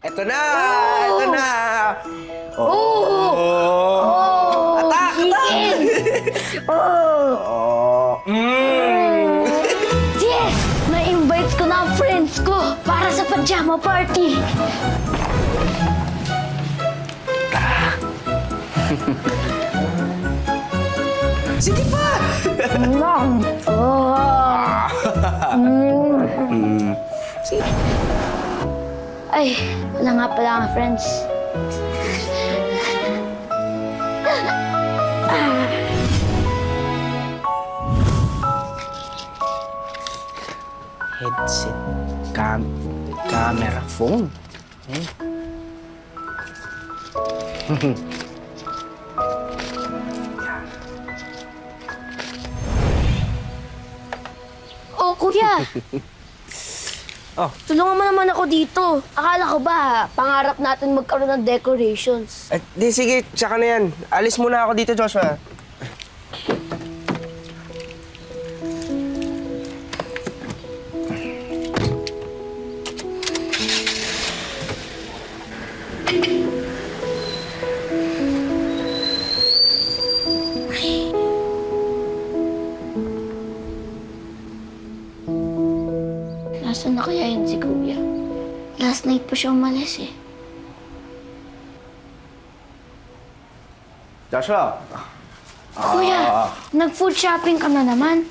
Eto na! Eto na! Oh! Oh! Atak! Chicken! Oh! Oh! Yes! Na-invite ko na ang friends ko para sa pajama party. Sige pa! Oh! Sige. Ay, wala nga pala nga, friends. Headset, camera, phone. Oh, kuya! Oh. Tulungan mo naman ako dito. Akala ko ba, pangarap natin magkaroon ng decorations. Di sige, tsaka na yan. Alis muna ako dito, Joshua. Nasaan na kaya yun si kuya? Last night pa siya umalis eh. Joshua! Kuya, nag-food shopping ka na naman.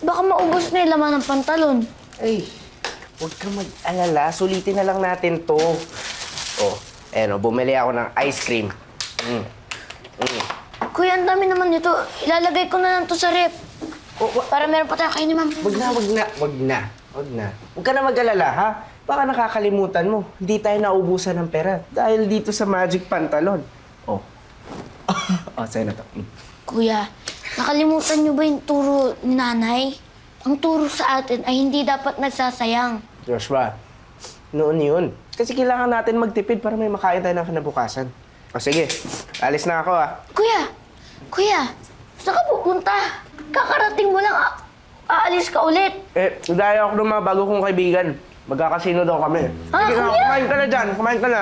Baka maubos na yung laman ng pantalon. Ay, huwag kang mag-alala. Sulitin na lang natin to. Oh, bumili ako ng ice cream. Kuya, ang dami naman nito. Ilalagay ko na lang to sa rep. Para meron pa tayo kayo ni ma'am. Wag na. Huwag ka na mag-alala, ha? Baka nakakalimutan mo. Hindi tayo naubusan ng pera dahil dito sa Magic Pantalon. Oh. Sa'yo na to. Kuya, nakalimutan niyo ba yung turo ni nanay? Ang turo sa atin ay hindi dapat nagsasayang. Joshua, noon yun. Kasi kailangan natin magtipid para may makain tayo ng kinabukasan. O sige, alis na ako, ha? Kuya, saan ka pupunta? Kakarating mo lang, aalis ka ulit. Dahil ako ng mga bago kong kaibigan. Magkakasino daw kami. Sige na, kuya? kumain ka na dyan. Kumain ka na.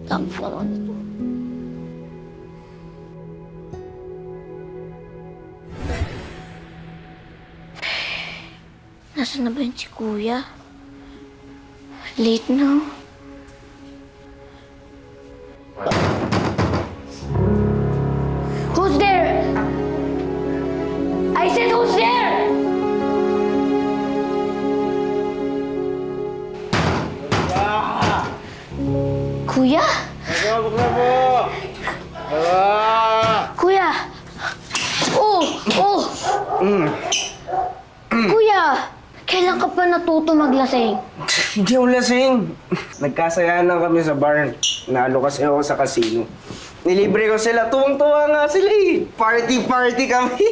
Tama naman ito. Nasaan na ba yun si kuya? Late na. Who's there? I said who's there? Kuya? Kuya! Oh! Kuya! Kailan ka pa natuto maglasing? Hindi ako lasing. Nagkasayahan lang kami sa bar. Nalo kasi ako sa casino. Nilibre ko sila. Tuwang-tuwa nga sila eh. Party kami.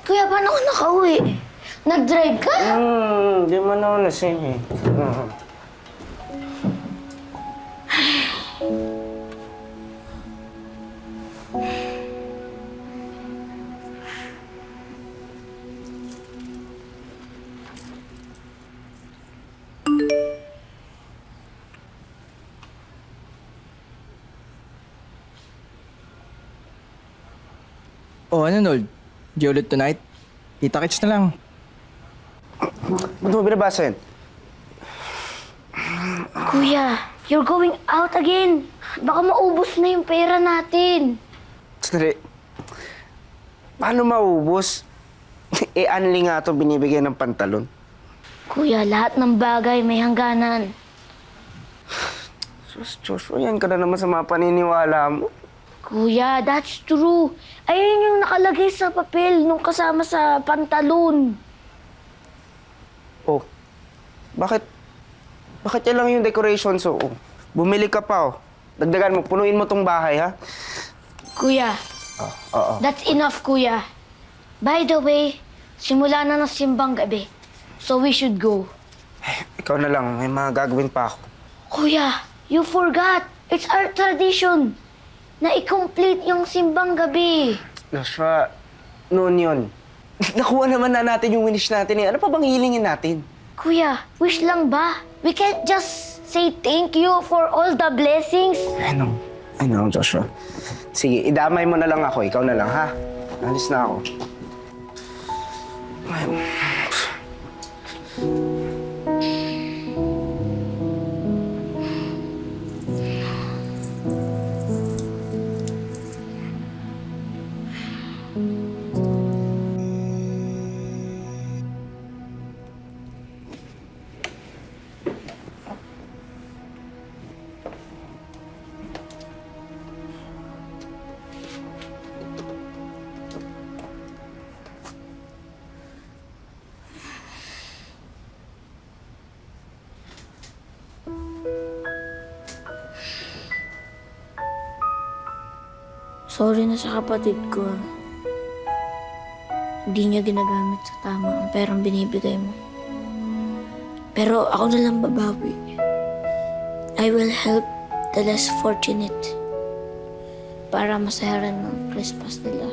Kuya, paano ka nakauwi? Nag-drive ka? Hindi man ako lasing eh. Oh, ano, Nold? Di ulit tonight? Kita-kits na lang. Ba't mo binabasa yan? Kuya, you're going out again. Baka maubos na yung pera natin. Sandali. Paano maubos? Anli nga ito binibigyan ng pantalon. Kuya, lahat ng bagay may hangganan. Joshua, yan ka na naman sa mga paniniwala mo. Kuya, that's true. Ayun yung nakalagay sa papel nung kasama sa pantalon. Oh, bakit yan lang yung decorations? Bumili ka pa, oh. Dagdagan mo, punuin mo tong bahay, ha? Kuya, Oo. that's enough, kuya. By the way, simula na ng simbang gabi. So we should go. Ikaw na lang, may mga gagawin pa ako. Kuya, you forgot. It's our tradition na i-complete yung simbang gabi. Joshua, noon yun. Nakuha naman na natin yung wish natin eh. Ano pa bang hilingin natin? Kuya, wish lang ba? We can't just say thank you for all the blessings. I know, Joshua. Sige, idamay mo na lang ako. Ikaw na lang, ha? Alis na ako. Sorry na sa kapatid ko. Hindi niya ginagamit sa tama ang perang binibigay mo. Pero ako na lang babawi. I will help the less fortunate para masayaran ng Christmas nila.